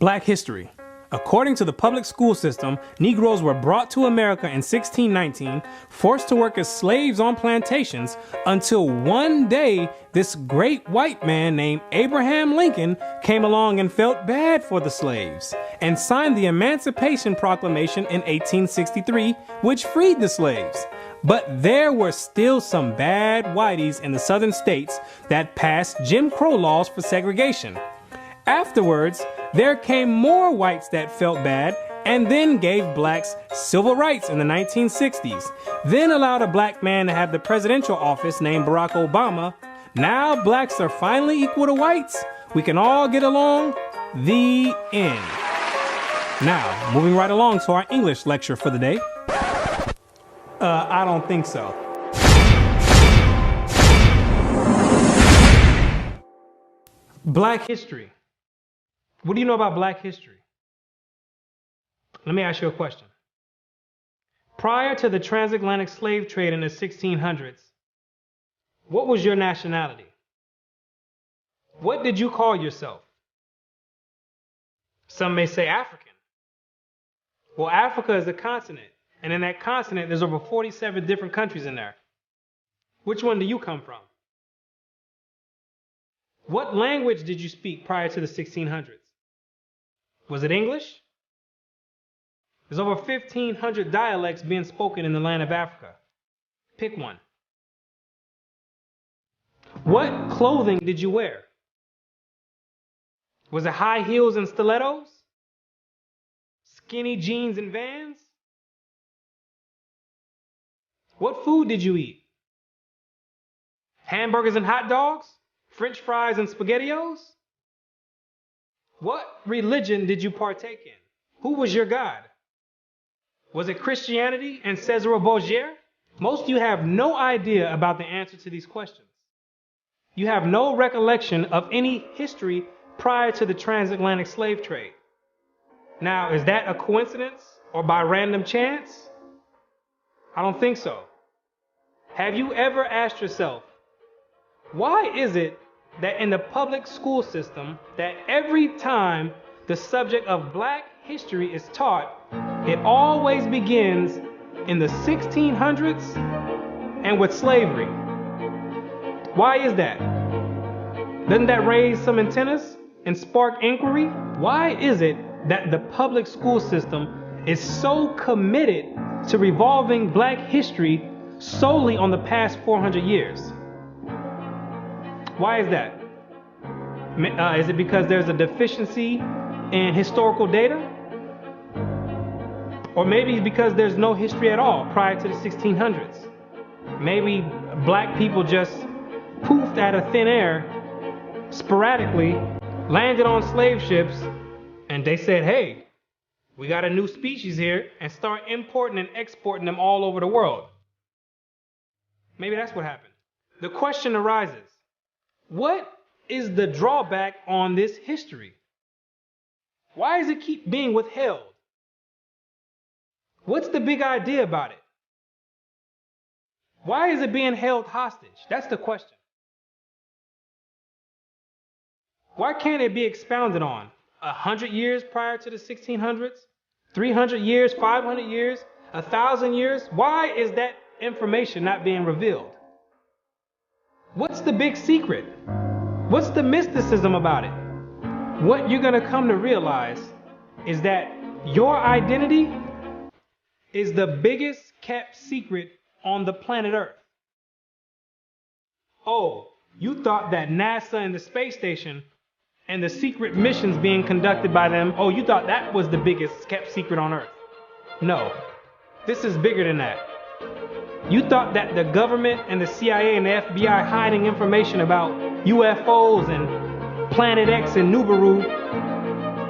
Black history. According to the public school system, Negroes were brought to America in 1619, forced to work as slaves on plantations, until one day this great white man named Abraham Lincoln came along and felt bad for the slaves and signed the Emancipation Proclamation in 1863, which freed the slaves. But there were still some bad whiteys in the southern states that passed Jim Crow laws for segregation. Afterwards, there came more whites that felt bad and then gave blacks civil rights in the 1960s, then allowed a black man to have the presidential office named Barack Obama. Now blacks are finally equal to whites. We can all get along. The end. Now, moving right along to our English lecture for the day. I don't think so. Black history. What do you know about Black history? Let me ask you a question. Prior to the transatlantic slave trade in the 1600s, what was your nationality? What did you call yourself? Some may say African. Well, Africa is a continent, and in that continent, there's over 47 different countries in there. Which one do you come from? What language did you speak prior to the 1600s? Was it English? There's over 1,500 dialects being spoken in the land of Africa. Pick one. What clothing did you wear? Was it high heels and stilettos? Skinny jeans and Vans? What food did you eat? Hamburgers and hot dogs? French fries and SpaghettiOs? What religion did you partake in? Who was your God? Was it Christianity and Cesare Borgia? Most of you have no idea about the answer to these questions. You have no recollection of any history prior to the transatlantic slave trade. Now, is that a coincidence or by random chance? I don't think so. Have you ever asked yourself, why is it that in the public school system, that every time the subject of Black history is taught, it always begins in the 1600s and with slavery? Why is that? Doesn't that raise some antennas and spark inquiry? Why is it that the public school system is so committed to revolving Black history solely on the past 400 years? Why is that? Is it because there's a deficiency in historical data? Or maybe it's because there's no history at all prior to the 1600s. Maybe Black people just poofed out of thin air, sporadically, landed on slave ships, and they said, hey, we got a new species here, and start importing and exporting them all over the world. Maybe that's what happened. The question arises, what is the drawback on this history? Why does it keep being withheld? What's the big idea about it? Why is it being held hostage? That's the question. Why can't it be expounded on? 100 years prior to the 1600s? 300 years? 500 years? 1,000 years? Why is that information not being revealed? What's the big secret? What's the mysticism about it? What you're going to come to realize is that your identity is the biggest kept secret on the planet Earth. Oh, you thought that NASA and the space station and the secret missions being conducted by them, oh, you thought that was the biggest kept secret on Earth. No, this is bigger than that. You thought that the government and the CIA and the FBI hiding information about UFOs and Planet X and Nibiru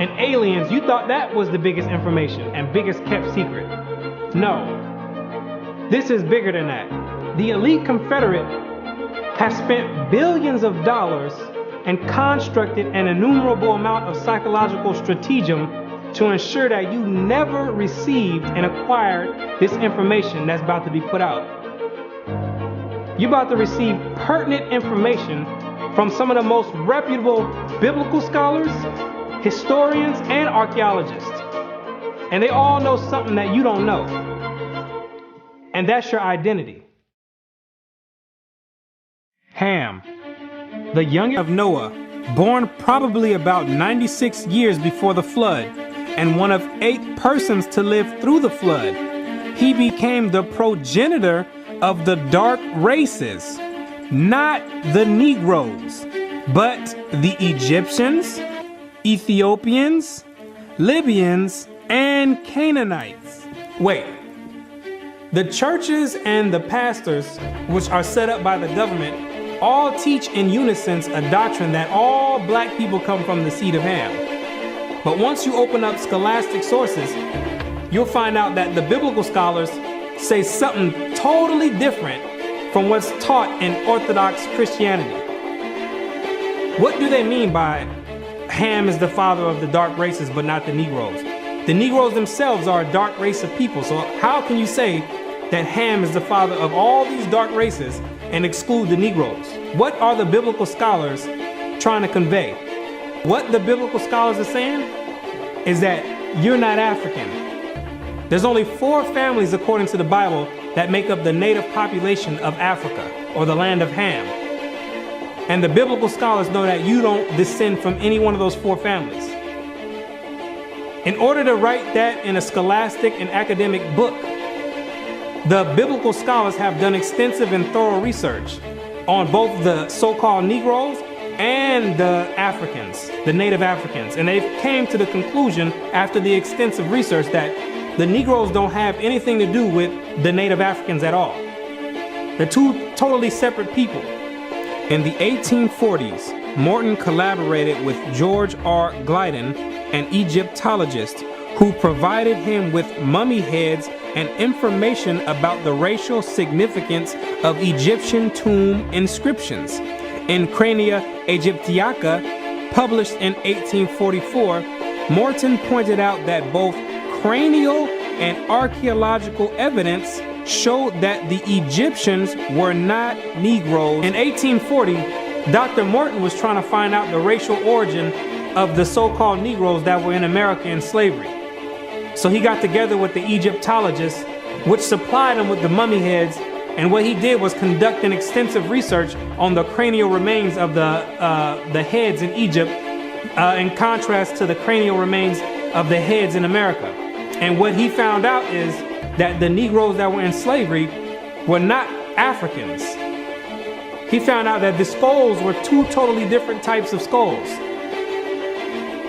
and aliens, you thought that was the biggest information and biggest kept secret. No, this is bigger than that. The elite Confederate has spent billions of dollars and constructed an innumerable amount of psychological stratagem to ensure that you never received and acquired this information that's about to be put out. You're about to receive pertinent information from some of the most reputable biblical scholars historians, and archaeologists. And they all know something that you don't know. And that's your identity. Ham, the youngest of Noah, born probably about 96 years before the flood, and one of 8 persons to live through the flood. He became the progenitor of the dark races, not the Negroes, but the Egyptians, Ethiopians, Libyans, and Canaanites. Wait, the churches and the pastors, which are set up by the government, all teach in unison a doctrine that all black people come from the seed of Ham. But once you open up scholastic sources, you'll find out that the biblical scholars say something totally different from what's taught in Orthodox Christianity. What do they mean by Ham is the father of the dark races but not the Negroes? The Negroes themselves are a dark race of people, so how can you say that Ham is the father of all these dark races and exclude the Negroes? What are the biblical scholars trying to convey? What the biblical scholars are saying is that you're not African. There's only 4 families according to the Bible that make up the native population of Africa, or the land of Ham. And the biblical scholars know that you don't descend from any one of those 4 families. In order to write that in a scholastic and academic book, the biblical scholars have done extensive and thorough research on both the so-called Negroes and the Africans, the native Africans. And they came to the conclusion after the extensive research that the Negroes don't have anything to do with the native Africans at all. They're 2 totally separate people. In the 1840s, Morton collaborated with George R. Glyden, an Egyptologist, who provided him with mummy heads and information about the racial significance of Egyptian tomb inscriptions. In Crania Aegyptiaca, published in 1844, Morton pointed out that both cranial and archaeological evidence showed that the Egyptians were not Negroes. In 1840, Dr. Morton was trying to find out the racial origin of the so-called Negroes that were in America in slavery. So he got together with the Egyptologists, which supplied him with the mummy heads, and what he did was conduct an extensive research on the cranial remains of the heads in Egypt, in contrast to the cranial remains of the heads in America. And what he found out is that the Negroes that were in slavery were not Africans. He found out that the skulls were 2 totally different types of skulls.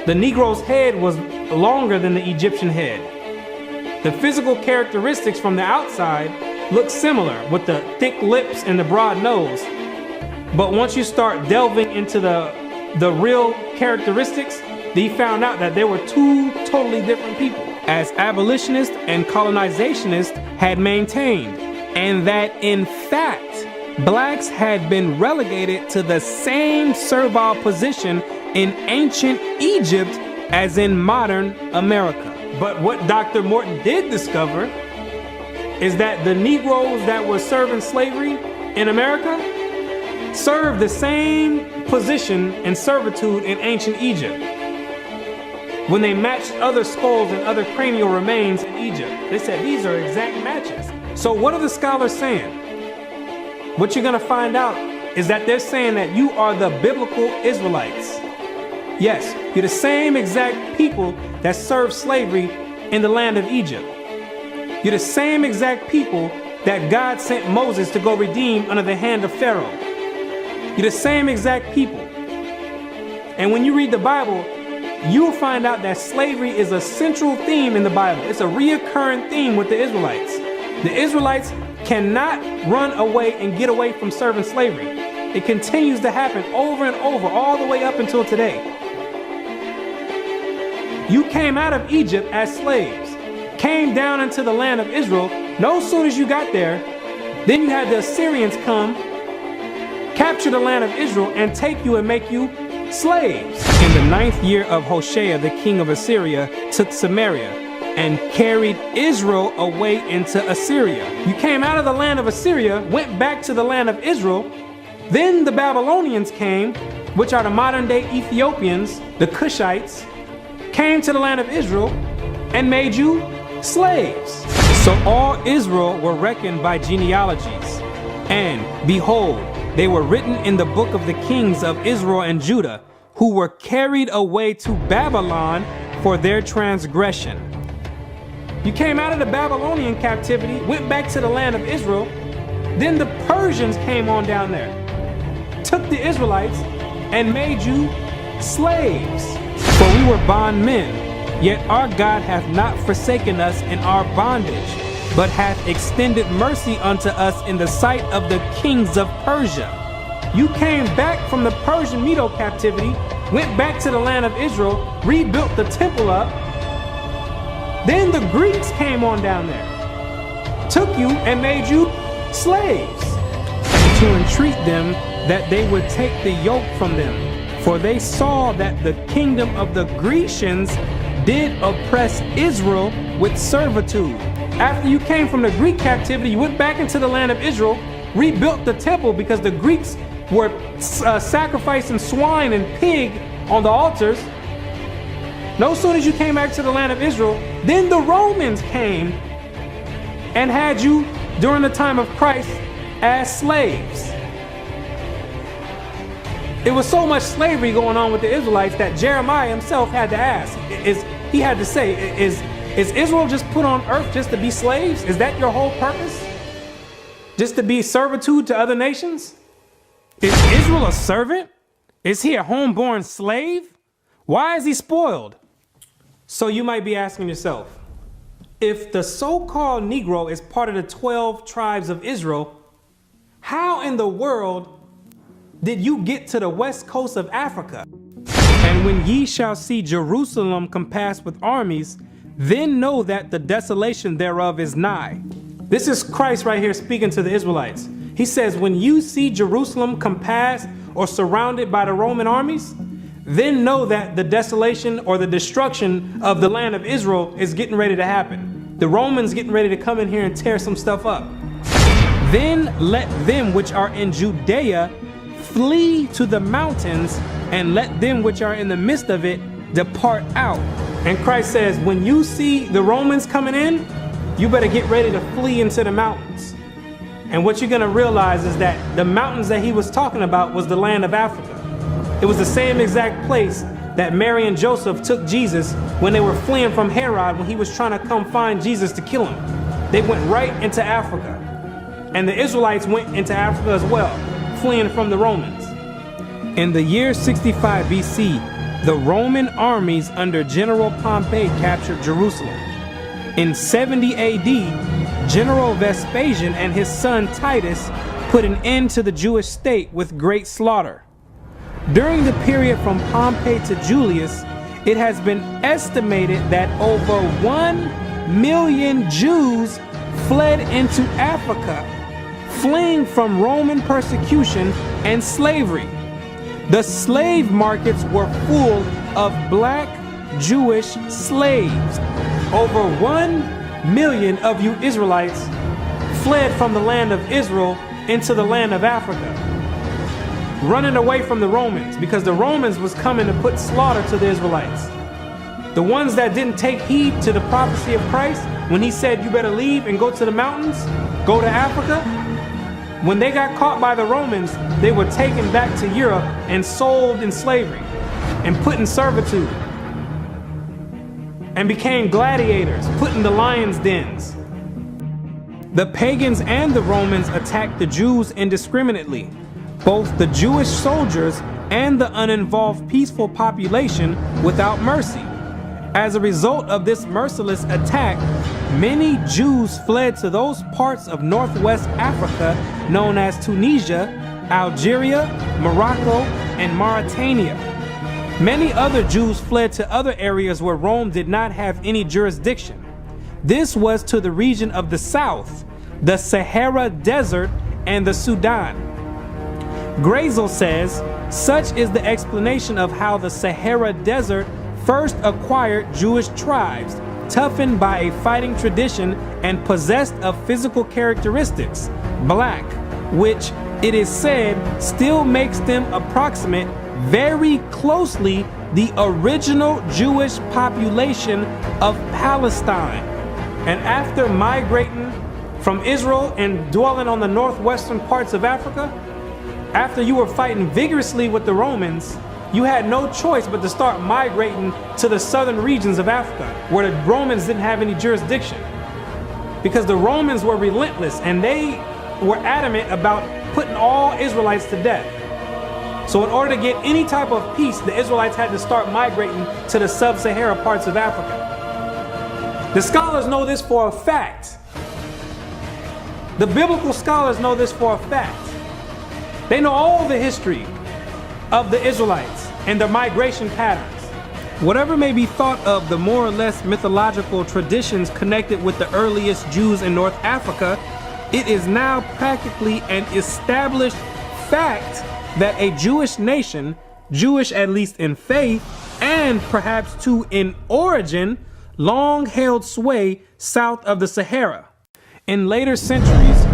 The Negro's head was longer than the Egyptian head. The physical characteristics from the outside look similar, with the thick lips and the broad nose. But once you start delving into the real characteristics, he found out that there were 2 totally different people, as abolitionists and colonizationists had maintained, and that in fact, blacks had been relegated to the same servile position in ancient Egypt as in modern America. But what Dr. Morton did discover is that the Negroes that were serving slavery in America served the same position and servitude in ancient Egypt. When they matched other skulls and other cranial remains in Egypt, they said these are exact matches. So what are the scholars saying? What you're going to find out is that they're saying that you are the biblical Israelites. Yes, you're the same exact people that served slavery in the land of Egypt. You're the same exact people that God sent Moses to go redeem under the hand of Pharaoh. You're the same exact people. And when you read the Bible, you'll find out that slavery is a central theme in the Bible. It's a reoccurring theme with the Israelites. The Israelites cannot run away and get away from serving slavery. It continues to happen over and over, all the way up until today. You came out of Egypt as slaves, came down into the land of Israel. No sooner as you got there, then you had the Assyrians come, capture the land of Israel, and take you and make you slaves. In the 9th year of Hoshea, the king of Assyria took Samaria and carried Israel away into Assyria. You came out of the land of Assyria, went back to the land of Israel. Then the Babylonians came, which are the modern day Ethiopians, the Cushites, came to the land of Israel and made you slaves. So all Israel were reckoned by genealogies. And behold, they were written in the book of the kings of Israel and Judah, who were carried away to Babylon for their transgression. You came out of the Babylonian captivity, went back to the land of Israel. Then the Persians came on down there, took the Israelites and made you slaves. For we were bondmen, yet our God hath not forsaken us in our bondage, but hath extended mercy unto us in the sight of the kings of Persia. You came back from the Persian Medo captivity, went back to the land of Israel, rebuilt the temple up. Then the Greeks came on down there, took you and made you slaves, and to entreat them that they would take the yoke from them. For they saw that the kingdom of the Grecians did oppress Israel with servitude. After you came from the Greek captivity, you went back into the land of Israel, rebuilt the temple because the Greeks were sacrificing swine and pig on the altars. No sooner as you came back to the land of Israel, then the Romans came and had you during the time of Christ as slaves. It was so much slavery going on with the Israelites that Jeremiah himself had to ask, is Israel just put on earth just to be slaves? Is that your whole purpose? Just to be servitude to other nations? Is Israel a servant? Is he a homeborn slave? Why is he spoiled? So you might be asking yourself, if the so-called Negro is part of the 12 tribes of Israel, how in the world did you get to the west coast of Africa? And when ye shall see Jerusalem compassed with armies, then know that the desolation thereof is nigh. This is Christ right here speaking to the Israelites. He says, when you see Jerusalem compassed or surrounded by the Roman armies, then know that the desolation or the destruction of the land of Israel is getting ready to happen. The Romans getting ready to come in here and tear some stuff up. Then let them which are in Judea flee to the mountains, and let them which are in the midst of it depart out. And Christ says, when you see the Romans coming in, you better get ready to flee into the mountains. And what you're going to realize is that the mountains that he was talking about was the land of Africa. It was the same exact place that Mary and Joseph took Jesus when they were fleeing from Herod when he was trying to come find Jesus to kill him. They went right into Africa. And the Israelites went into Africa as well, fleeing from the Romans. In the year 65 BC, the Roman armies under General Pompey captured Jerusalem. In 70 AD, General Vespasian and his son Titus put an end to the Jewish state with great slaughter. During the period from Pompey to Julius, it has been estimated that over 1 million Jews fled into Africa, fleeing from Roman persecution and slavery. The slave markets were full of black Jewish slaves. Over 1 million of you Israelites fled from the land of Israel into the land of Africa, running away from the Romans because the Romans was coming to put slaughter to the Israelites. The ones that didn't take heed to the prophecy of Christ, when he said you better leave and go to the mountains, go to Africa, when they got caught by the Romans, they were taken back to Europe and sold in slavery and put in servitude and became gladiators, put in the lions' dens. The pagans and the Romans attacked the Jews indiscriminately. Both the Jewish soldiers and the uninvolved peaceful population without mercy. As a result of this merciless attack, many Jews fled to those parts of Northwest Africa known as Tunisia, Algeria, Morocco, and Mauritania. Many other Jews fled to other areas where Rome did not have any jurisdiction. This was to the region of the south, the Sahara Desert, and the Sudan. Grazel says, such is the explanation of how the Sahara Desert first acquired Jewish tribes, toughened by a fighting tradition and possessed of physical characteristics, black, which it is said still makes them approximate very closely the original Jewish population of Palestine. And after migrating from Israel and dwelling on the northwestern parts of Africa, after you were fighting vigorously with the Romans, you had no choice but to start migrating to the southern regions of Africa, where the Romans didn't have any jurisdiction. Because the Romans were relentless and they were adamant about putting all Israelites to death. So in order to get any type of peace, the Israelites had to start migrating to the sub-Sahara parts of Africa. The scholars know this for a fact. The biblical scholars know this for a fact. They know all the history of the Israelites and their migration patterns. Whatever may be thought of the more or less mythological traditions connected with the earliest Jews in North Africa, it is now practically an established fact that a Jewish nation, Jewish at least in faith, and perhaps too in origin, long held sway south of the Sahara. In later centuries,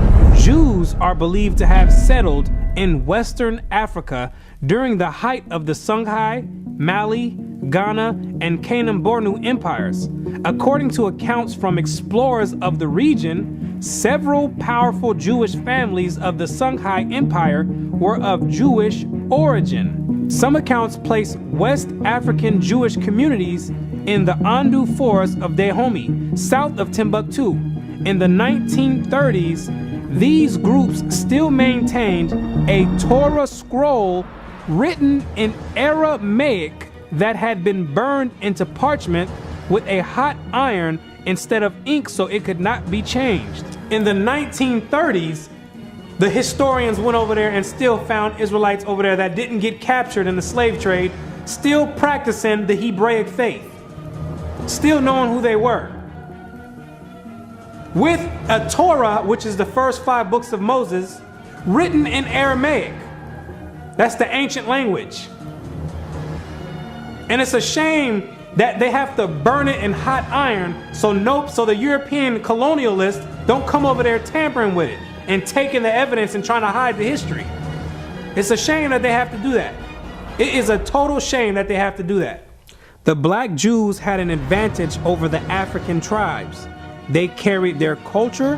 Jews are believed to have settled in Western Africa during the height of the Songhai, Mali, Ghana, and Kanem-Bornu empires. According to accounts from explorers of the region, several powerful Jewish families of the Songhai Empire were of Jewish origin. Some accounts place West African Jewish communities in the Andu Forest of Dahomey, south of Timbuktu. In the 1930s, these groups still maintained a Torah scroll written in Aramaic that had been burned into parchment with a hot iron instead of ink so it could not be changed. In the 1930s, the historians went over there and still found Israelites over there that didn't get captured in the slave trade, still practicing the Hebraic faith, still knowing who they were. With a Torah, which is the first 5 books of Moses, written in Aramaic. That's the ancient language. And it's a shame that they have to burn it in hot iron so the European colonialists don't come over there tampering with it and taking the evidence and trying to hide the history. It's a shame that they have to do that. It is a total shame that they have to do that. The black Jews had an advantage over the African tribes. They carried their culture,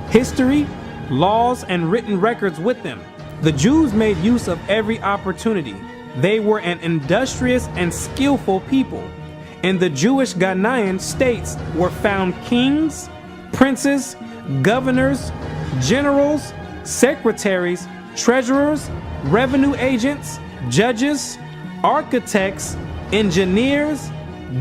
history, laws, and written records with them. The Jews made use of every opportunity. They were an industrious and skillful people. In the Jewish Ghanaian states were found kings, princes, governors, generals, secretaries, treasurers, revenue agents, judges, architects, engineers,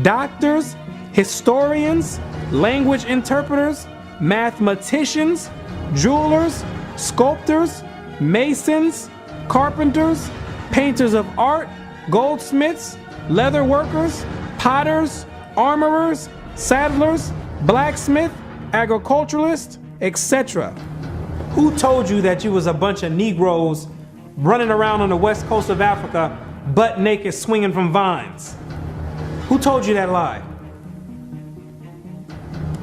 doctors, historians, language interpreters, mathematicians, jewelers, sculptors, masons, carpenters, painters of art, goldsmiths, leather workers, potters, armorers, saddlers, blacksmith, agriculturalists, etc. Who told you that you was a bunch of Negroes running around on the west coast of Africa butt naked swinging from vines? Who told you that lie?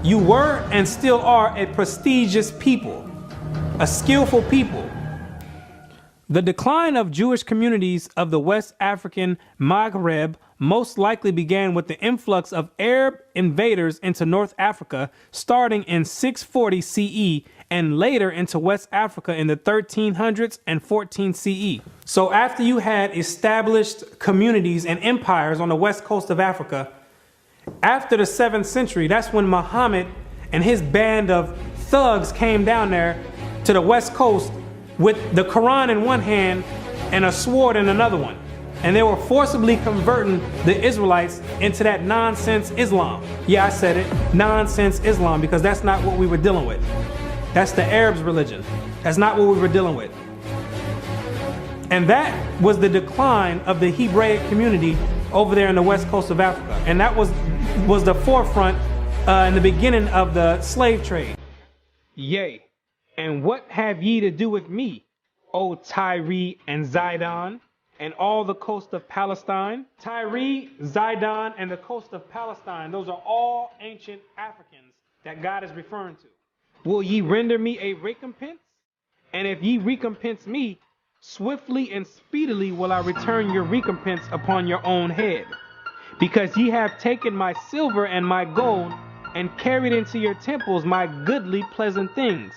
You were and still are a prestigious people, a skillful people. The decline of Jewish communities of the West African Maghreb most likely began with the influx of Arab invaders into North Africa starting in 640 CE and later into West Africa in the 1300s and 14 CE. So after you had established communities and empires on the west coast of Africa, after the 7th century, that's when Muhammad and his band of thugs came down there to the west coast with the Quran in one hand and a sword in another one. And they were forcibly converting the Israelites into that nonsense Islam. Yeah, I said it, nonsense Islam, because that's not what we were dealing with. That's the Arabs' religion. That's not what we were dealing with. And that was the decline of the Hebraic community over there in the west coast of Africa. And that was the forefront in the beginning of the slave trade. Yea, and what have ye to do with me, O Tyre and Zidon, and all the coast of Palestine? Tyre, Zidon, and the coast of Palestine, those are all ancient Africans that God is referring to. Will ye render me a recompense? And if ye recompense me, swiftly and speedily will I return your recompense upon your own head. Because ye have taken my silver and my gold, and carried into your temples my goodly pleasant things.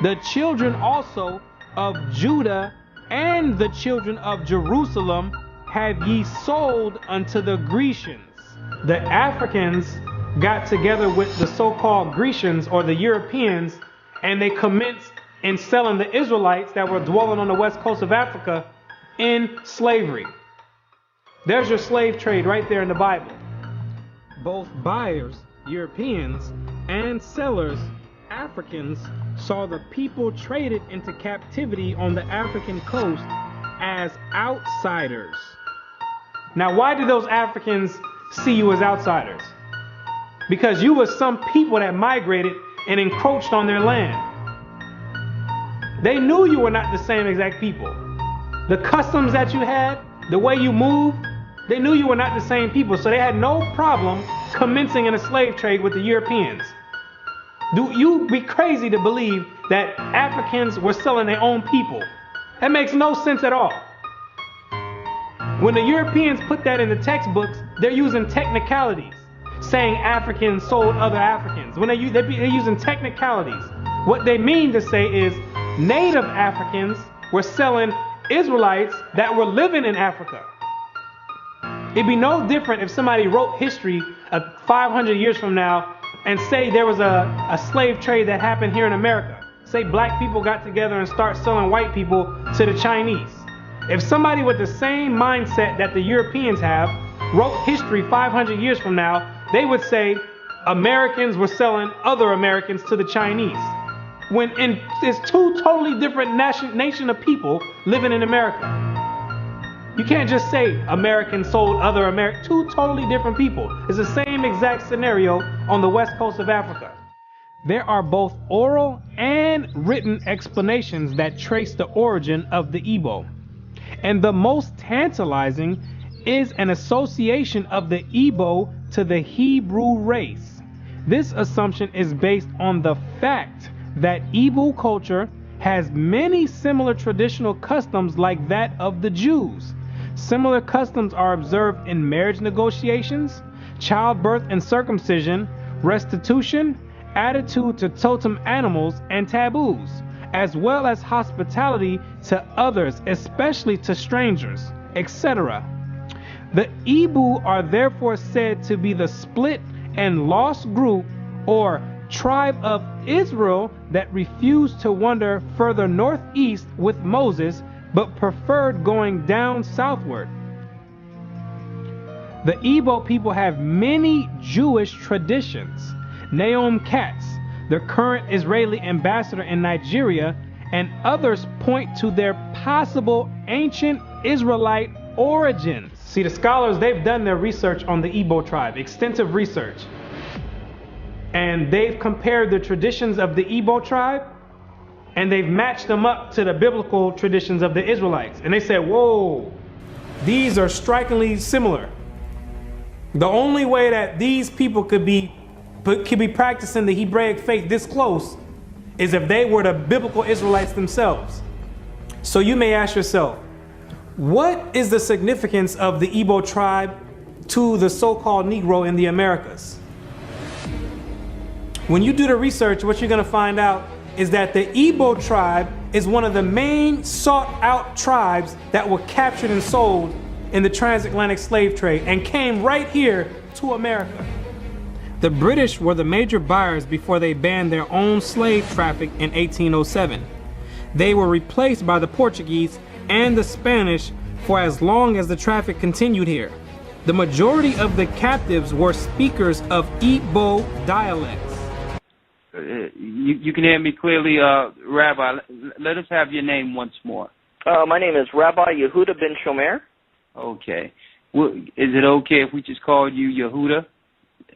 The children also of Judah and the children of Jerusalem have ye sold unto the Grecians. The Africans got together with the so-called Grecians or the Europeans, and they commenced in selling the Israelites that were dwelling on the west coast of Africa in slavery. There's your slave trade right there in the Bible. Both buyers, Europeans, and sellers, Africans, saw the people traded into captivity on the African coast as outsiders. Now, why did those Africans see you as outsiders? Because you were some people that migrated and encroached on their land. They knew you were not the same exact people. The customs that you had, the way you moved, they knew you were not the same people, so they had no problem commencing in a slave trade with the Europeans. Do you be crazy to believe that Africans were selling their own people? That makes no sense at all. When the Europeans put that in the textbooks, they're using technicalities, saying Africans sold other Africans. When they're using technicalities, what they mean to say is native Africans were selling Israelites that were living in Africa. It'd be no different if somebody wrote history 500 years from now and say there was a slave trade that happened here in America. Say black people got together and start selling white people to the Chinese. If somebody with the same mindset that the Europeans have wrote history 500 years from now, they would say Americans were selling other Americans to the Chinese. When it's two totally different nation of people living in America. You can't just say Americans sold other Americans. Two totally different people. It's the same exact scenario on the west coast of Africa. There are both oral and written explanations that trace the origin of the Igbo. And the most tantalizing is an association of the Igbo to the Hebrew race. This assumption is based on the fact that Igbo culture has many similar traditional customs like that of the Jews. Similar customs are observed in marriage negotiations, childbirth and circumcision, restitution, attitude to totem animals and taboos, as well as hospitality to others, especially to strangers, etc. The Igbo are therefore said to be the split and lost group or tribe of Israel that refused to wander further northeast with Moses, but preferred going down southward. The Igbo people have many Jewish traditions. Naomi Katz, the current Israeli ambassador in Nigeria, and others point to their possible ancient Israelite origins. See, the scholars, they've done their research on the Igbo tribe, extensive research. And they've compared the traditions of the Igbo tribe and they've matched them up to the biblical traditions of the Israelites. And they said, whoa, these are strikingly similar. The only way that these people could be practicing the Hebraic faith this close is if they were the biblical Israelites themselves. So you may ask yourself, what is the significance of the Igbo tribe to the so-called Negro in the Americas? When you do the research, what you're going to find out is that the Igbo tribe is one of the main sought-out tribes that were captured and sold in the transatlantic slave trade and came right here to America. The British were the major buyers before they banned their own slave traffic in 1807. They were replaced by the Portuguese and the Spanish for as long as the traffic continued here. The majority of the captives were speakers of Igbo dialects. You can hear me clearly, Rabbi. Let us have your name once more. My name is Rabbi Yehuda ben Shomer. Okay. Well, is it okay if we just call you Yehuda?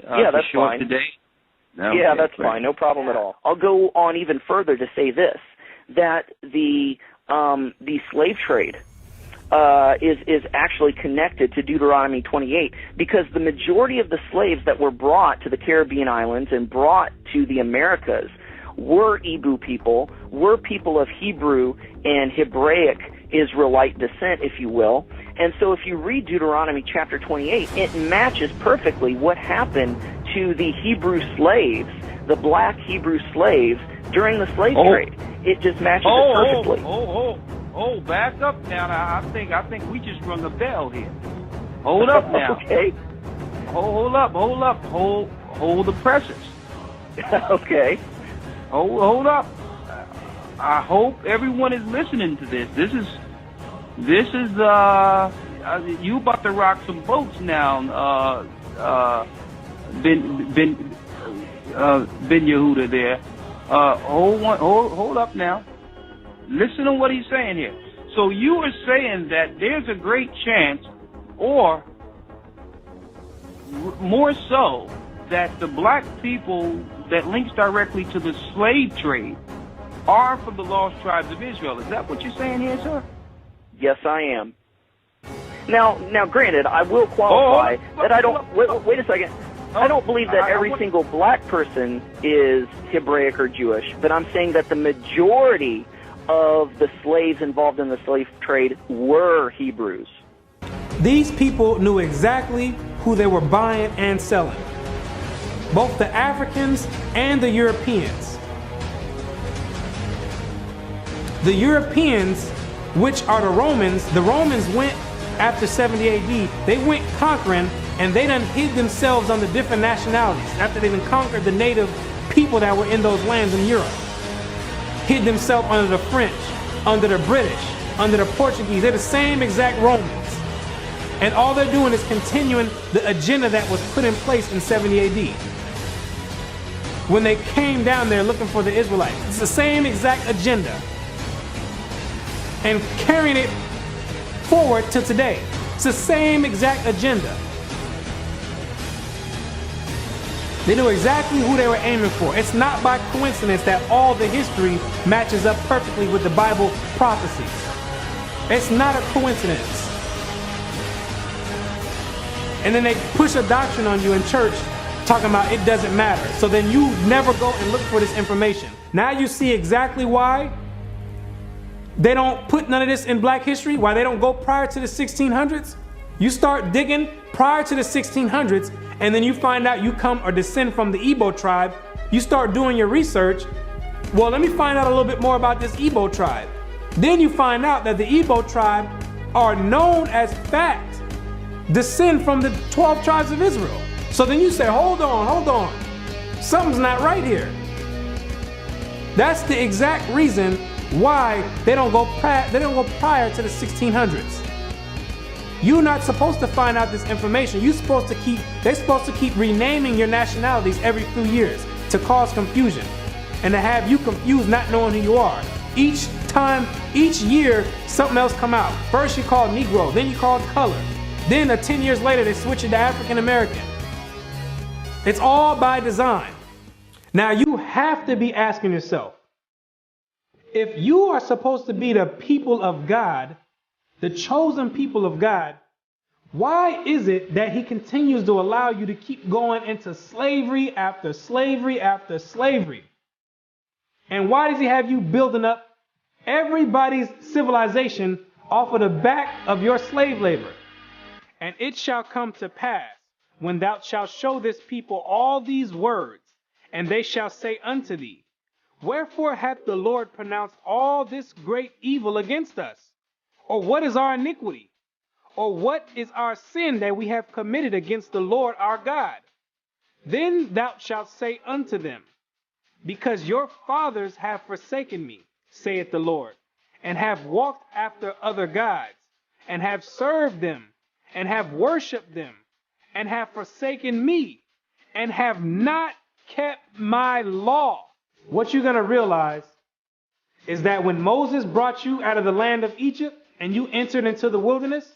Yeah, that's fine. Today? Okay, yeah, that's fine. No problem at all. I'll go on even further to say this, that the slave trade is actually connected to Deuteronomy 28, because the majority of the slaves that were brought to the Caribbean islands and brought to the Americas were Igbo people, were people of Hebrew and Hebraic Israelite descent, if you will, And so if you read Deuteronomy chapter 28, it matches perfectly what happened to the Hebrew slaves, the black Hebrew slaves, during the slave trade. It just matches it perfectly. Back up now. I think we just rung a bell here. Hold up now. Okay. Hold up. Hold the presses. Okay. Hold up. I hope everyone is listening to this. This is you about to rock some boats now. Ben Yehuda there. Hold up now. Listen to what he's saying here. So you are saying that there's a great chance, or more so, that the black people that links directly to the slave trade are from the lost tribes of Israel. Is that what you're saying here, sir? Yes, I am. Now, granted, I will qualify that I don't. Wait a second. I don't believe that every single black person is Hebraic or Jewish, but I'm saying that the majority of the slaves involved in the slave trade were Hebrews. These people knew exactly who they were buying and selling, both the Africans and the Europeans. The Europeans, which are the Romans went after 70 AD, they went conquering, and they done hid themselves under different nationalities after they done conquered the native people that were in those lands in Europe. Hid themselves under the French, under the British, under the Portuguese. They're the same exact Romans. And all they're doing is continuing the agenda that was put in place in 70 AD. When they came down there looking for the Israelites. It's the same exact agenda. And carrying it forward to today. It's the same exact agenda. They knew exactly who they were aiming for. It's not by coincidence that all the history matches up perfectly with the Bible prophecies. It's not a coincidence. And then they push a doctrine on you in church talking about it doesn't matter. So then you never go and look for this information. Now you see exactly why they don't put none of this in black history, why they don't go prior to the 1600s. You start digging prior to the 1600s, and then you find out you come or descend from the Igbo tribe. You start doing your research. Well, let me find out a little bit more about this Igbo tribe. Then you find out that the Igbo tribe are known as fact descend from the 12 tribes of Israel. So then you say, hold on. Something's not right here. That's the exact reason why they don't go prior to the 1600s. You're not supposed to find out this information. They're supposed to keep renaming your nationalities every few years to cause confusion and to have you confused, not knowing who you are. Each year, something else come out. First you called Negro, then you called color. Then 10 years later, they switch it to African American. It's all by design. Now you have to be asking yourself, if you are supposed to be the people of God, the chosen people of God, why is it that he continues to allow you to keep going into slavery after slavery after slavery? And why does he have you building up everybody's civilization off of the back of your slave labor? And it shall come to pass, when thou shalt show this people all these words, and they shall say unto thee, wherefore hath the Lord pronounced all this great evil against us? Or what is our iniquity? Or what is our sin that we have committed against the Lord our God? Then thou shalt say unto them, because your fathers have forsaken me, saith the Lord, and have walked after other gods, and have served them, and have worshipped them, and have forsaken me, and have not kept my law. What you're going to realize is that when Moses brought you out of the land of Egypt and you entered into the wilderness,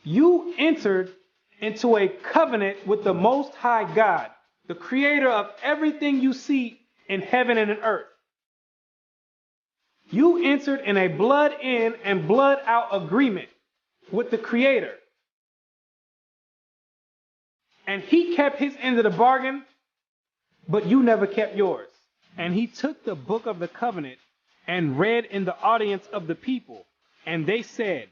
you entered into a covenant with the Most High God, the creator of everything you see in heaven and in earth. You entered in a blood in and blood out agreement with the creator. And he kept his end of the bargain, but you never kept yours. And he took the book of the covenant and read in the audience of the people. And they said,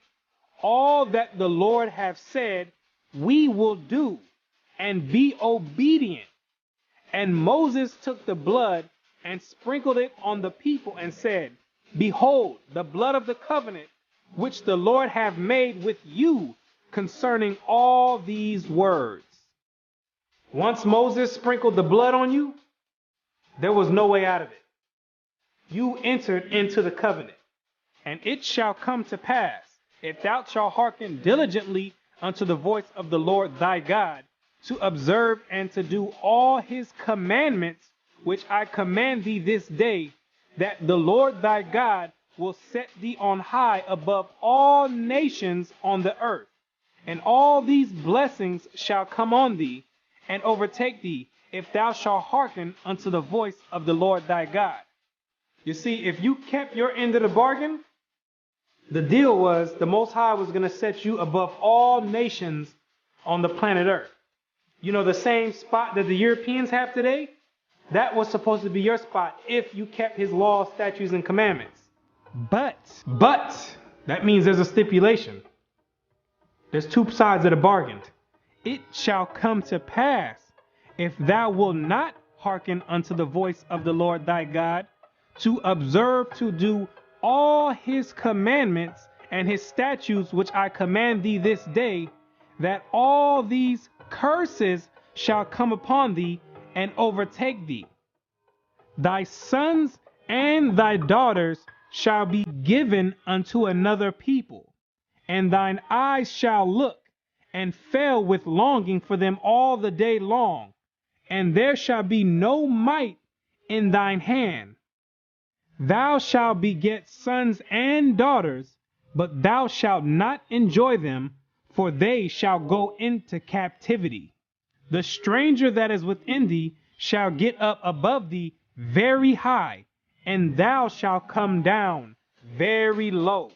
all that the Lord hath said, we will do, and be obedient. And Moses took the blood and sprinkled it on the people and said, Behold, the blood of the covenant which the Lord hath made with you concerning all these words. Once Moses sprinkled the blood on you, there was no way out of it. You entered into the covenant. And it shall come to pass, if thou shalt hearken diligently unto the voice of the Lord thy God, to observe and to do all his commandments, which I command thee this day, that the Lord thy God will set thee on high above all nations on the earth. And all these blessings shall come on thee and overtake thee, if thou shalt hearken unto the voice of the Lord thy God. You see, if you kept your end of the bargain, the deal was the Most High was going to set you above all nations on the planet Earth. You know, the same spot that the Europeans have today, that was supposed to be your spot if you kept his laws, statutes, and commandments. But, that means there's a stipulation. There's two sides of the bargain. It shall come to pass, if thou wilt not hearken unto the voice of the Lord thy God, to observe to do all his commandments and his statutes which I command thee this day, that all these curses shall come upon thee and overtake thee. Thy sons and thy daughters shall be given unto another people, and thine eyes shall look and fail with longing for them all the day long, and there shall be no might in thine hand. Thou shalt beget sons and daughters, but thou shalt not enjoy them, for they shall go into captivity. The stranger that is within thee shall get up above thee very high, and thou shalt come down very low.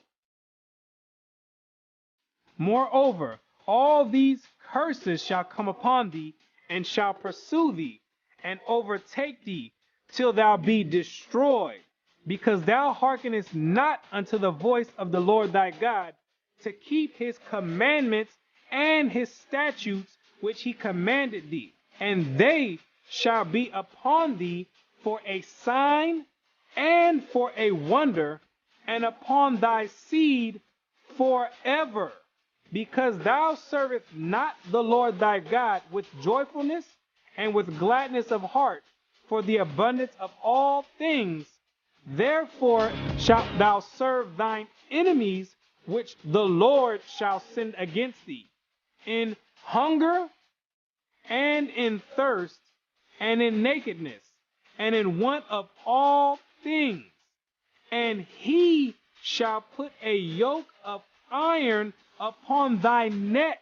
Moreover, all these curses shall come upon thee, and shall pursue thee, and overtake thee, till thou be destroyed, because thou hearkenest not unto the voice of the Lord thy God, to keep his commandments and his statutes which he commanded thee. And they shall be upon thee for a sign and for a wonder, and upon thy seed forever, because thou servest not the Lord thy God with joyfulness and with gladness of heart, for the abundance of all things. Therefore shalt thou serve thine enemies, which the Lord shall send against thee, in hunger and in thirst and in nakedness and in want of all things. And he shall put a yoke of iron upon thy neck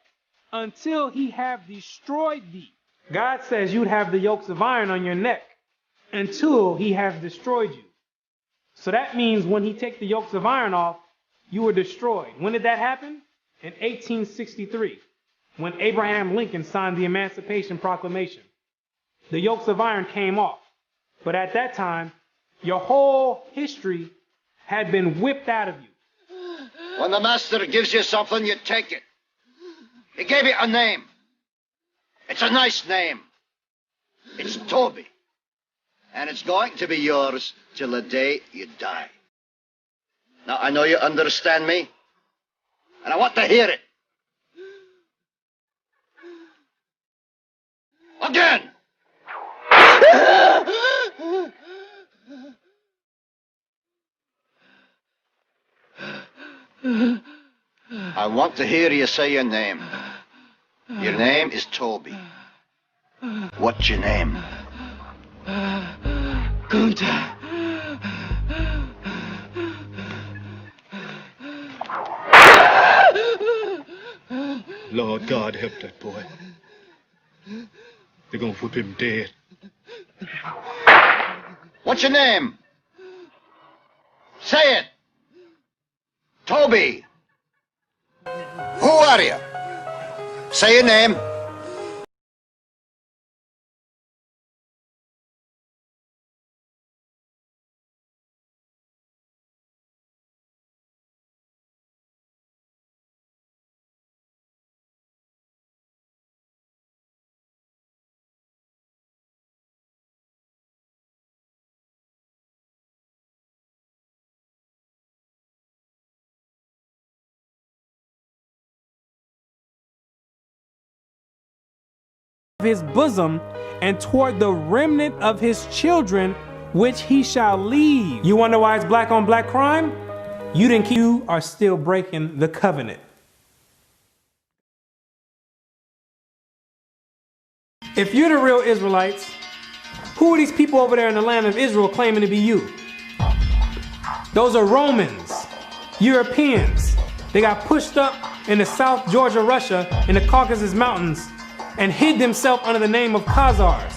until he have destroyed thee. God says you'd have the yokes of iron on your neck until he has destroyed you. So that means when he takes the yokes of iron off, you were destroyed. When did that happen? In 1863, when Abraham Lincoln signed the Emancipation Proclamation. The yokes of iron came off. But at that time, your whole history had been whipped out of you. When the master gives you something, you take it. He gave it a name. It's a nice name. It's Toby. And it's going to be yours till the day you die. Now, I know you understand me, and I want to hear it. Again! I want to hear you say your name. Your name is Toby. What's your name? Kunta. Lord God, help that boy. They're gonna whip him dead. What's your name? Say it. Toby. Who are you? Say your name. his bosom and toward the remnant of his children, which he shall leave. You wonder why it's black on black crime? You are still breaking the covenant. If you're the real Israelites, who are these people over there in the land of Israel claiming to be you? Those are Romans, Europeans. They got pushed up in the South Georgia, Russia, in the Caucasus Mountains, and hid themselves under the name of Khazars.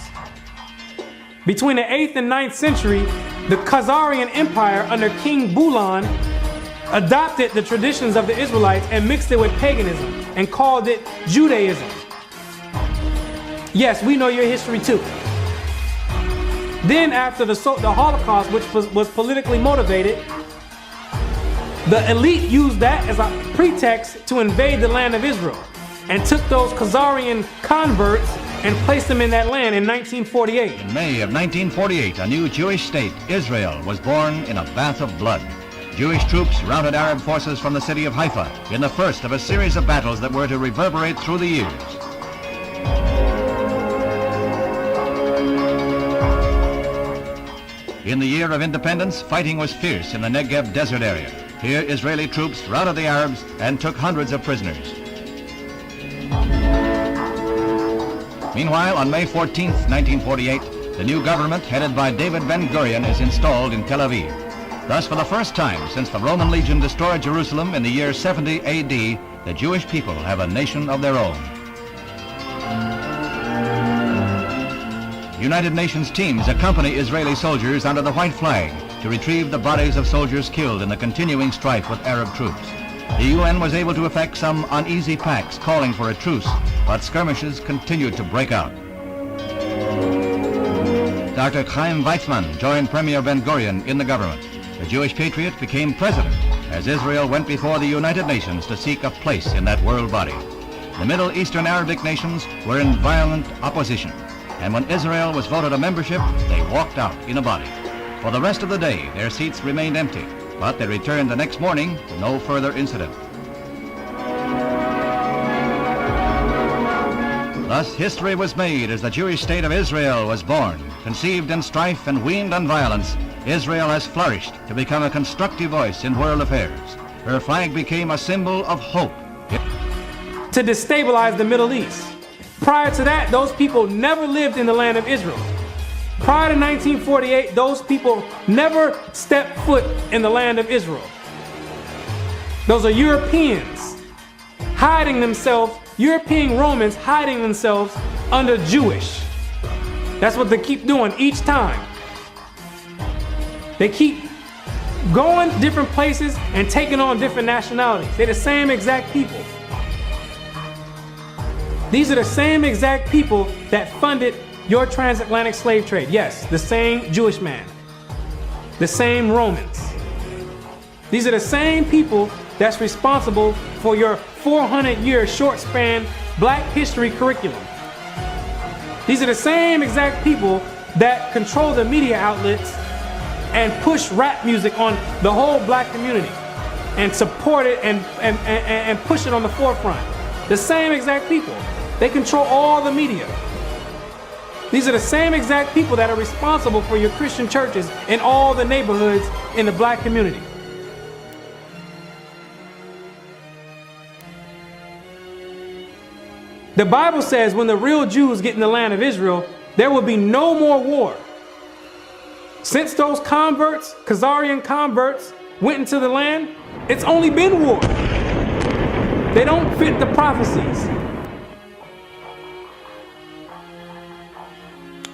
Between the 8th and 9th century, the Khazarian Empire under King Bulan adopted the traditions of the Israelites and mixed it with paganism and called it Judaism. Yes, we know your history too. Then after the Holocaust, which was politically motivated, the elite used that as a pretext to invade the land of Israel and took those Khazarian converts and placed them in that land in 1948. In May of 1948, a new Jewish state, Israel, was born in a bath of blood. Jewish troops routed Arab forces from the city of Haifa in the first of a series of battles that were to reverberate through the years. In the year of independence, fighting was fierce in the Negev desert area. Here, Israeli troops routed the Arabs and took hundreds of prisoners. Meanwhile, on May 14, 1948, the new government headed by David Ben-Gurion is installed in Tel Aviv. Thus, for the first time since the Roman legion destroyed Jerusalem in the year 70 AD, the Jewish people have a nation of their own. United Nations teams accompany Israeli soldiers under the white flag to retrieve the bodies of soldiers killed in the continuing strife with Arab troops. The UN was able to effect some uneasy pacts calling for a truce, but skirmishes continued to break out. Dr. Chaim Weizmann joined Premier Ben-Gurion in the government. The Jewish patriot became president as Israel went before the United Nations to seek a place in that world body. The Middle Eastern Arabic nations were in violent opposition, and when Israel was voted a membership, they walked out in a body. For the rest of the day, their seats remained empty, but they returned the next morning to no further incident. Thus, history was made as the Jewish state of Israel was born. Conceived in strife and weaned on violence, Israel has flourished to become a constructive voice in world affairs. Her flag became a symbol of hope. To destabilize the Middle East. Prior to that, those people never lived in the land of Israel. Prior to 1948, those people never stepped foot in the land of Israel. Those are Europeans hiding themselves, European Romans hiding themselves under Jewish. That's what they keep doing each time. They keep going different places and taking on different nationalities. They're the same exact people. These are the same exact people that funded your transatlantic slave trade. Yes, the same Jewish man, the same Romans. These are the same people that's responsible for your 400-year short span black history curriculum. These are the same exact people that control the media outlets and push rap music on the whole black community and support it and push it on the forefront. The same exact people. They control all the media. These are the same exact people that are responsible for your Christian churches in all the neighborhoods in the black community. The Bible says when the real Jews get in the land of Israel, there will be no more war. Since those converts, Khazarian converts, went into the land, it's only been war. They don't fit the prophecies.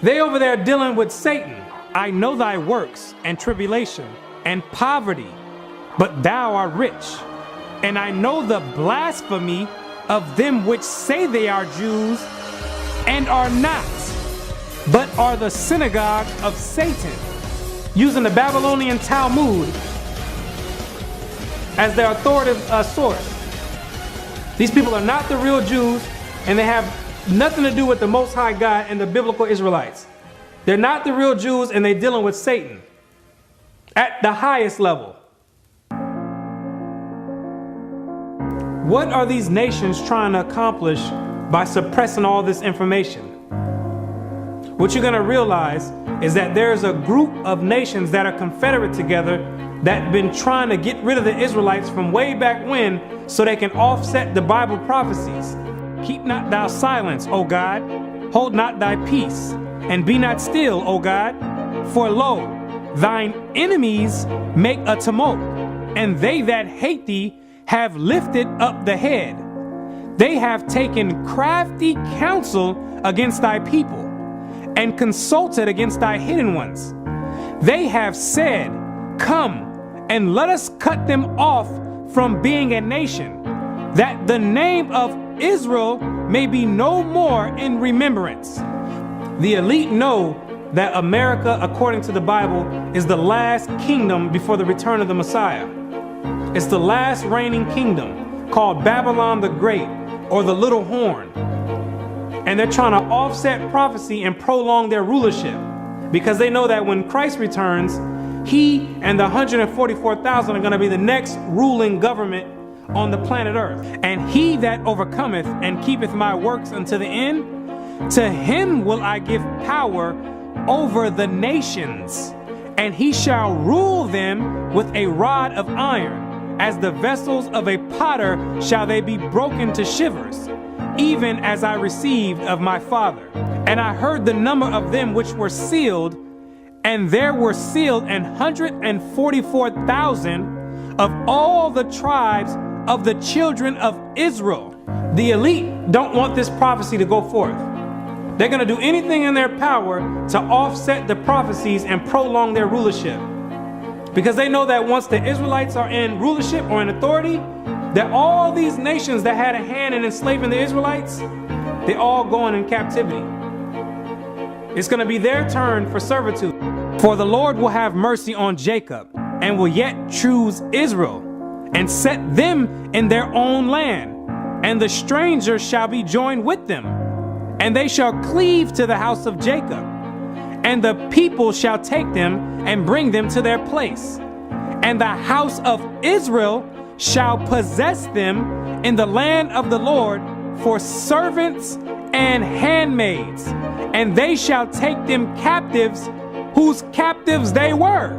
They over there dealing with Satan. I know thy works and tribulation and poverty, but thou art rich. And I know the blasphemy of them which say they are Jews and are not, but are the synagogue of Satan, using the Babylonian Talmud as their authoritative source. These people are not the real Jews, and they have nothing to do with the Most High God and the biblical Israelites. They're not the real Jews, and they're dealing with Satan at the highest level. What are these nations trying to accomplish by suppressing all this information? what you're going to realize is that there's a group of nations that are confederate together that have been trying to get rid of the Israelites from way back when so they can offset the Bible prophecies. Keep not thou silence, O God, hold not thy peace, and be not still, O God, for lo, thine enemies make a tumult, and they that hate thee have lifted up the head. They have taken crafty counsel against thy people, and consulted against thy hidden ones. They have said, come, and let us cut them off from being a nation, that the name of Israel may be no more in remembrance. The elite know that America, according to the Bible, is the last kingdom before the return of the Messiah. It's the last reigning kingdom, called Babylon the Great, or the Little Horn. And they're trying to offset prophecy and prolong their rulership, because they know that when Christ returns, he and the 144,000 are going to be the next ruling government on the planet Earth. And he that overcometh and keepeth my works unto the end, to him will I give power over the nations, and he shall rule them with a rod of iron. As the vessels of a potter shall they be broken to shivers, even as I received of my Father. And I heard the number of them which were sealed, and there were sealed 144,000 of all the tribes of the children of Israel. The elite don't want this prophecy to go forth. They're going to do anything in their power to offset the prophecies and prolong their rulership, because they know that once the Israelites are in rulership or in authority, that all these nations that had a hand in enslaving the Israelites, they're all going in captivity. It's going to be their turn for servitude. For the Lord will have mercy on Jacob, and will yet choose Israel, and set them in their own land. And the stranger shall be joined with them, and they shall cleave to the house of Jacob. And the people shall take them and bring them to their place. And the house of Israel shall possess them in the land of the Lord for servants and handmaids. And they shall take them captives, whose captives they were,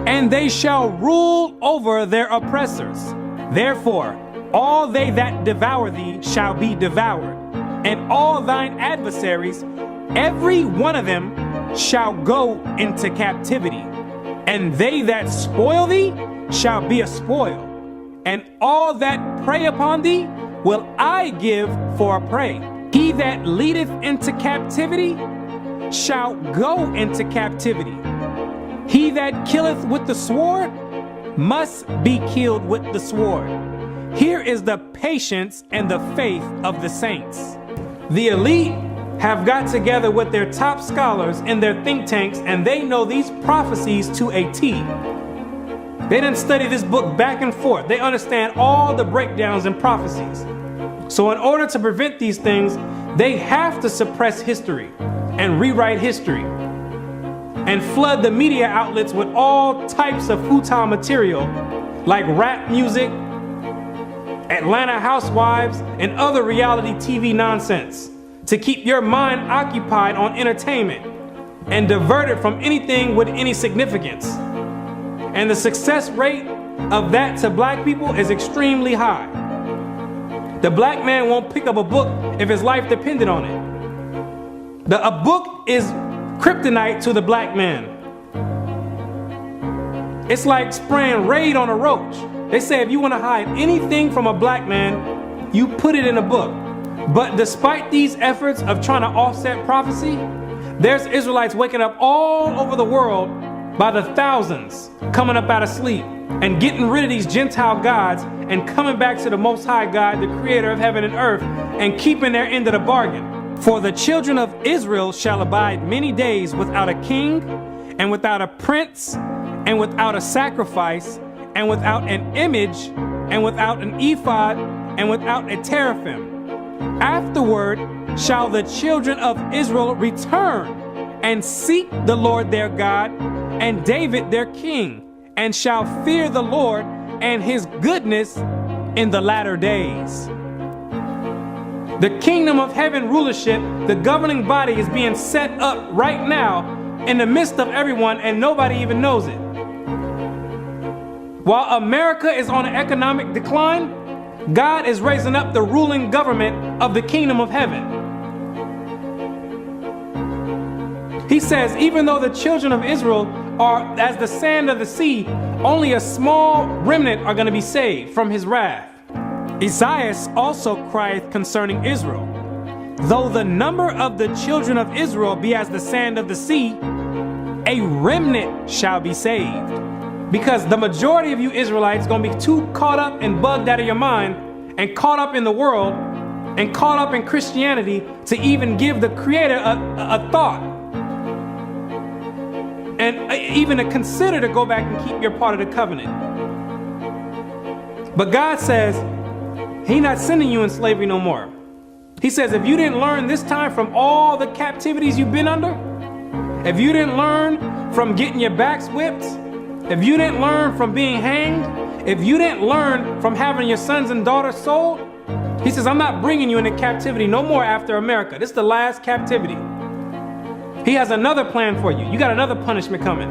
and they shall rule over their oppressors. Therefore, all they that devour thee shall be devoured, and all thine adversaries, every one of them, shall go into captivity. And they that spoil thee shall be a spoil, and all that prey upon thee will I give for a prey. He that leadeth into captivity shall go into captivity. He that killeth with the sword must be killed with the sword. Here is the patience and the faith of the saints. The elite have got together with their top scholars in their think tanks, and they know these prophecies to a T. They didn't study this book back and forth. They understand all the breakdowns and prophecies. So in order to prevent these things, they have to suppress history and rewrite history, and flood the media outlets with all types of futon material like rap music, Atlanta Housewives, and other reality TV nonsense to keep your mind occupied on entertainment and divert it from anything with any significance. And the success rate of that to black people is extremely high. The black man won't pick up a book if his life depended on it. A book is kryptonite to the black man. It's like spraying Raid on a roach. They say if you want to hide anything from a black man, you put it in a book. But despite these efforts of trying to offset prophecy, there's Israelites waking up all over the world by the thousands, coming up out of sleep and getting rid of these Gentile gods and coming back to the Most High God, the creator of heaven and earth, and keeping their end of the bargain. For the children of Israel shall abide many days without a king, and without a prince, and without a sacrifice, and without an image, and without an ephod, and without a teraphim. Afterward shall the children of Israel return and seek the Lord their God and David their king, and shall fear the Lord and his goodness in the latter days. The kingdom of heaven rulership, the governing body, is being set up right now in the midst of everyone, and nobody even knows it. While America is on an economic decline, God is raising up the ruling government of the kingdom of heaven. He says, even though the children of Israel are as the sand of the sea, only a small remnant are going to be saved from his wrath. Isaiah also crieth concerning Israel, though the number of the children of Israel be as the sand of the sea, a remnant shall be saved. Because the majority of you Israelites are going to be too caught up and bugged out of your mind and caught up in the world and caught up in Christianity to even give the Creator a thought. And even to consider to go back and keep your part of the covenant. But God says, He's not sending you in slavery no more. He says, if you didn't learn this time from all the captivities you've been under, if you didn't learn from getting your backs whipped, if you didn't learn from being hanged, if you didn't learn from having your sons and daughters sold, He says, I'm not bringing you into captivity no more after America. This is the last captivity. He has another plan for you. You got another punishment coming.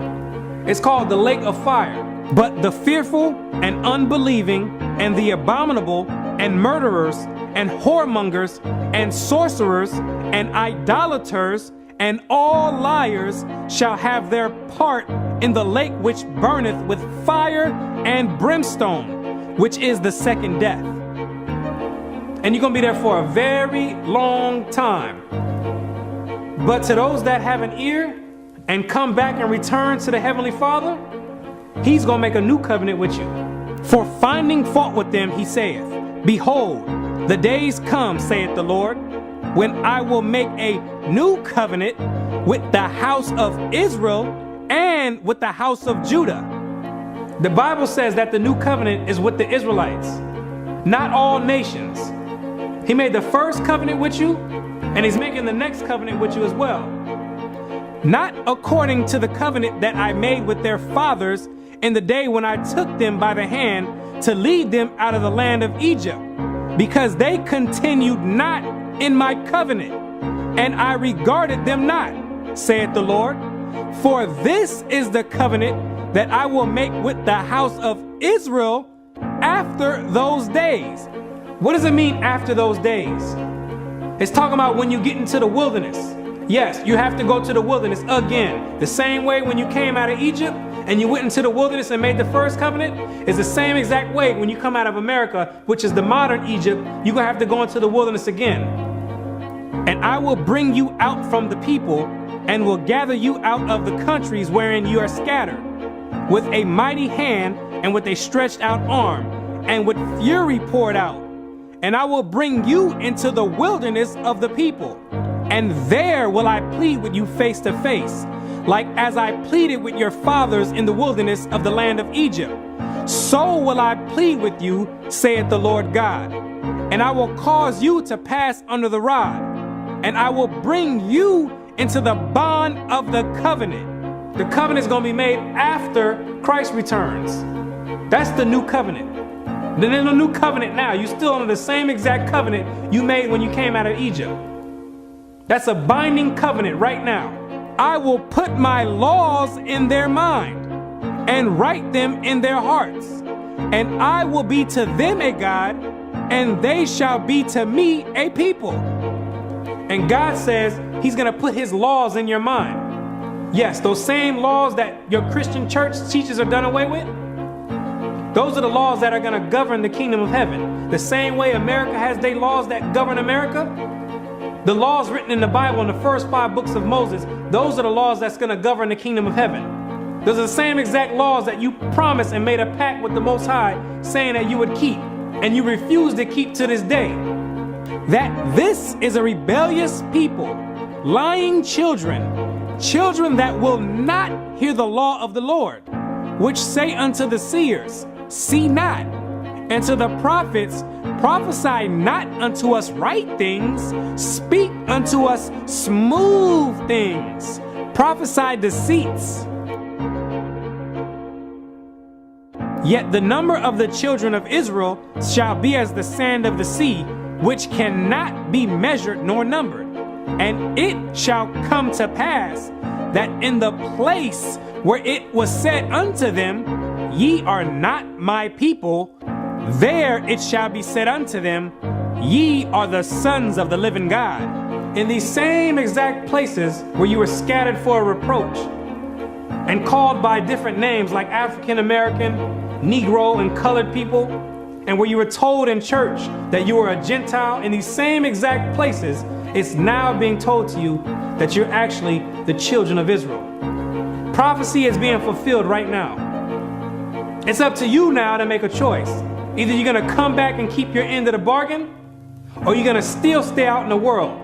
It's called the lake of fire. But the fearful and unbelieving and the abominable and murderers and whoremongers and sorcerers and idolaters and all liars shall have their part in the lake which burneth with fire and brimstone, which is the second death. And you're going to be there for a very long time. But to those that have an ear and come back and return to the Heavenly Father, He's going to make a new covenant with you. For finding fault with them, He saith, behold, the days come, saith the Lord, when I will make a new covenant with the house of Israel and with the house of Judah. The Bible says that the new covenant is with the Israelites, not all nations. He made the first covenant with you, and He's making the next covenant with you as well. Not according to the covenant that I made with their fathers in the day when I took them by the hand to lead them out of the land of Egypt, because they continued not in my covenant, and I regarded them not, saith the Lord. For this is the covenant that I will make with the house of Israel after those days. What does it mean after those days? It's talking about when you get into the wilderness. Yes, you have to go to the wilderness again. The same way when you came out of Egypt and you went into the wilderness and made the first covenant is the same exact way when you come out of America, which is the modern Egypt, you're going to have to go into the wilderness again. And I will bring you out from the people and will gather you out of the countries wherein you are scattered, with a mighty hand and with a stretched out arm and with fury poured out. And I will bring you into the wilderness of the people. And there will I plead with you face to face, like as I pleaded with your fathers in the wilderness of the land of Egypt. So will I plead with you, saith the Lord God. And I will cause you to pass under the rod. And I will bring you into the bond of the covenant. The covenant is going to be made after Christ returns. That's the new covenant. Then there's no new covenant now. You're still under the same exact covenant you made when you came out of Egypt. That's a binding covenant right now. I will put my laws in their mind and write them in their hearts. And I will be to them a God, and they shall be to me a people. And God says He's going to put His laws in your mind. Yes, those same laws that your Christian church teachers are done away with, those are the laws that are going to govern the kingdom of heaven. The same way America has their laws that govern America, the laws written in the Bible in the first 5 books of Moses, those are the laws that's going to govern the kingdom of heaven. Those are the same exact laws that you promised and made a pact with the Most High saying that you would keep, and you refuse to keep to this day. That this is a rebellious people, lying children, children that will not hear the law of the Lord, which say unto the seers, see not, and to the prophets, prophesy not unto us right things, speak unto us smooth things, prophesy deceits. Yet the number of the children of Israel shall be as the sand of the sea, which cannot be measured nor numbered. And it shall come to pass that in the place where it was said unto them, ye are not my people, there it shall be said unto them, ye are the sons of the living God. In these same exact places where you were scattered for a reproach and called by different names like African American, Negro, and colored people, and where you were told in church that you were a Gentile, in these same exact places, it's now being told to you that you're actually the children of Israel. Prophecy is being fulfilled right now. It's up to you now to make a choice. Either you're going to come back and keep your end of the bargain, or you're going to still stay out in the world.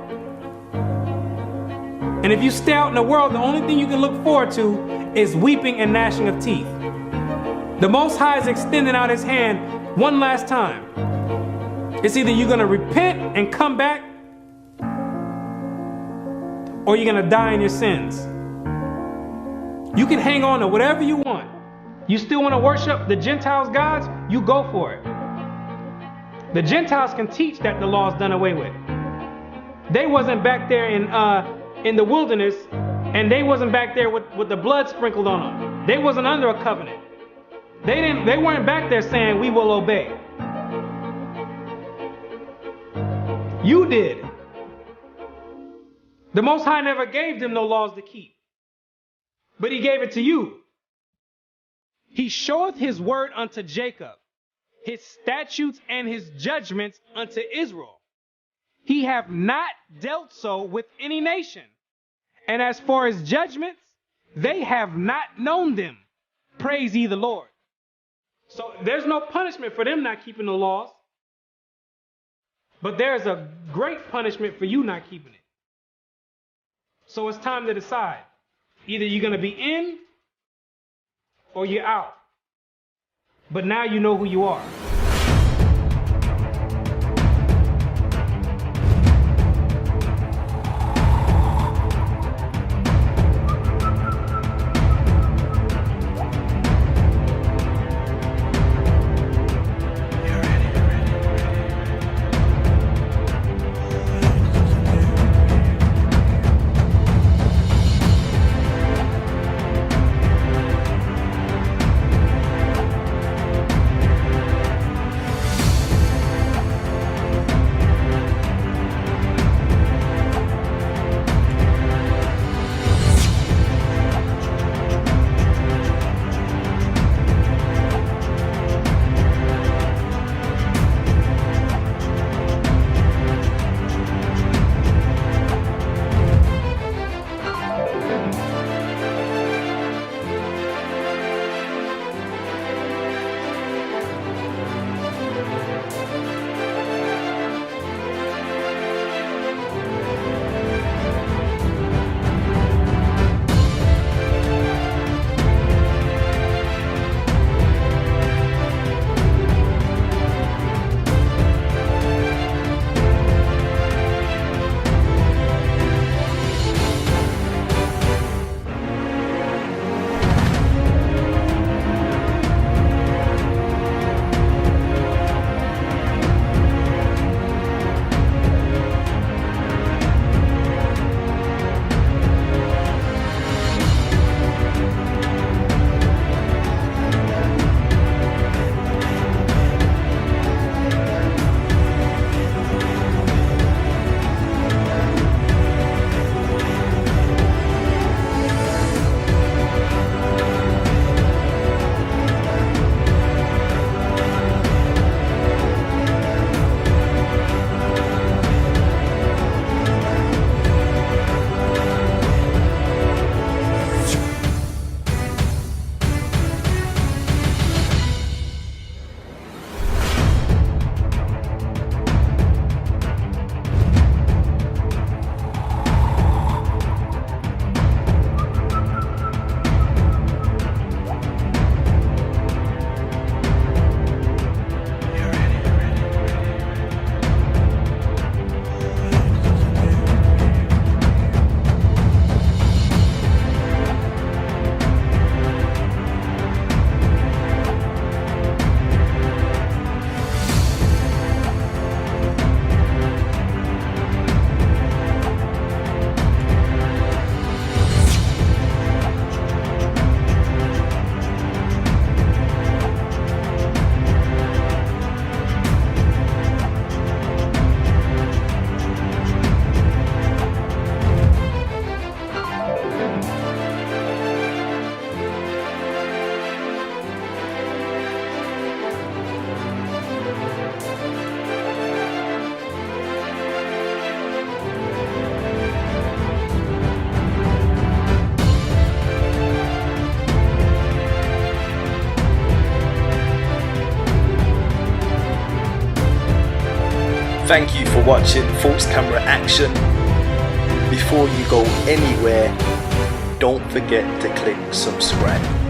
And if you stay out in the world, the only thing you can look forward to is weeping and gnashing of teeth. The Most High is extending out his hand one last time. It's either you're going to repent and come back, or you're going to die in your sins. You can hang on to whatever you want. You still want to worship the Gentiles' gods? You go for it. The Gentiles can teach that the law is done away with. They wasn't back there in the wilderness, and they wasn't back there with the blood sprinkled on them. They wasn't under a covenant. They weren't back there saying, we will obey. You did. The Most High never gave them no laws to keep, but he gave it to you. He showeth his word unto Jacob, his statutes and his judgments unto Israel. He have not dealt so with any nation. And as for his judgments, they have not known them. Praise ye the Lord. So there's no punishment for them not keeping the laws. But there's a great punishment for you not keeping it. So it's time to decide. Either you're going to be in or you're out. But now you know who you are. Thank you for watching False Camera Action. Before you go anywhere, don't forget to click subscribe.